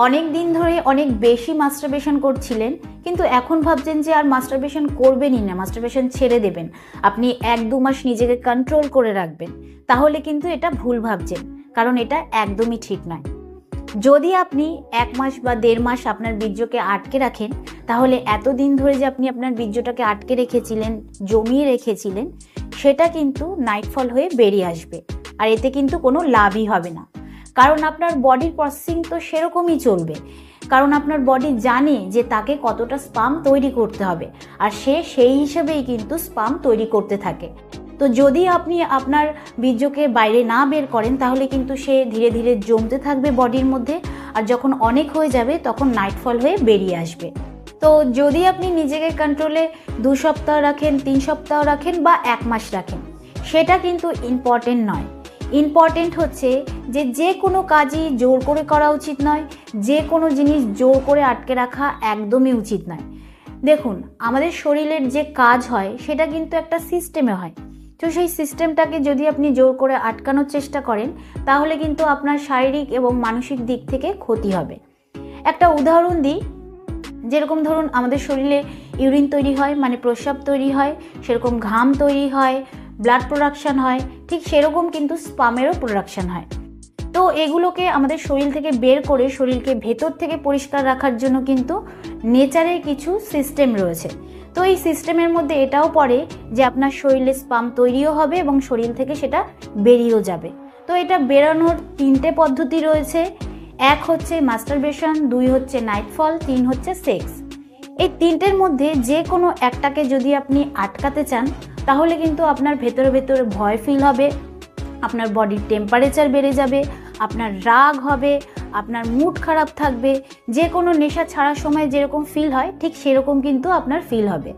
অনেক দিন ধরে অনেক বেশি মাস্টারবেশন করছিলেন, কিন্তু এখন ভাবছেন যে আর মাস্টারবেশন করবেনই না, মাস্টারবেশন ছেড়ে দেবেন, আপনি 1-2 মাস নিজেকে কন্ট্রোল করে রাখবেন, তাহলে কিন্তু এটা ভুল ভাবছেন, কারণ এটা একদমই ঠিক নয়। যদি আপনি 1 মাস বা 1.5 মাস আপনার বীর্যকে আটকে রাখেন, তাহলে এতদিন ধরে যে আপনি আপনার বীর্যটাকে আটকে রেখেছিলেন, জমিয়ে রেখেছিলেন, সেটা কিন্তু নাইটফল হয়ে বেরিয়ে আসবে, আর এতে কিন্তু কোনো লাভই হবে না। কারণ আপনার বডির প্রসেসিং তো সেরকমই চলবে, কারণ আপনার বডি জানে যে তাকে কতটা স্পাম তৈরি করতে হবে, আর সে সেই হিসেবেই কিন্তু স্পাম তৈরি করতে থাকে। তো যদি আপনি আপনার বীর্যকে বাইরে না বের করেন, তাহলে কিন্তু সে ধীরে ধীরে জমতে থাকবে বডির মধ্যে, আর যখন অনেক হয়ে যাবে তখন নাইটফল হয়ে বেরিয়ে আসবে। তো যদি আপনি নিজেকে কন্ট্রোলে 2 সপ্তাহ রাখেন, 3 সপ্তাহ রাখেন বা 1 মাস রাখেন, সেটা কিন্তু ইম্পর্টেন্ট নয়। ইম্পর্টেন্ট হচ্ছে যে কোনো কাজই জোর করে করা উচিত নয়, যে কোনো জিনিস জোর করে আটকে রাখা একদমই উচিত নয়। দেখুন, আমাদের শরীরের যে কাজ হয় সেটা কিন্তু একটা সিস্টেমে হয়। তো সেই সিস্টেমটাকে যদি আপনি জোর করে আটকানোর চেষ্টা করেন, তাহলে কিন্তু আপনার শারীরিক এবং মানসিক দিক থেকে ক্ষতি হবে। একটা উদাহরণ দিই, যেরকম ধরুন আমাদের শরীরে ইউরিন তৈরি হয়, মানে প্রস্রাব তৈরি হয়, সেরকম ঘাম তৈরি হয়, ব্লাড প্রোডাকশন হয়, ঠিক সেরকম কিন্তু স্পামেরও প্রোডাকশন হয়। তো এগুলোকে আমাদের শরীর থেকে বের করে শরীরকে ভেতর থেকে পরিষ্কার রাখার জন্য কিন্তু নেচারের কিছু সিস্টেম রয়েছে। তো এই সিস্টেমের মধ্যে এটাও পড়ে যে আপনার শরীরে স্পাম তৈরিও হবে এবং শরীর থেকে সেটা বেরিয়েও যাবে। তো এটা বেরানোর 3টে পদ্ধতি রয়েছে। 1 হচ্ছে মাস্টারবেশন, 2 হচ্ছে নাইটফল, 3 হচ্ছে সেক্স। এই 3টের মধ্যে যে কোনো একটাকে যদি আপনি আটকাতে চান, তাহলে কিন্তু আপনার ভেতরে ভেতরে ভয় ফিল হবে, আপনার বডির টেম্পারেচার বেড়ে যাবে, আপনার রাগ হবে, আপনার মুড খারাপ থাকবে, যে কোনো নেশা ছাড়ার সময় যেরকম ফিল হয় ঠিক সেরকম কিন্তু আপনার ফিল হবে।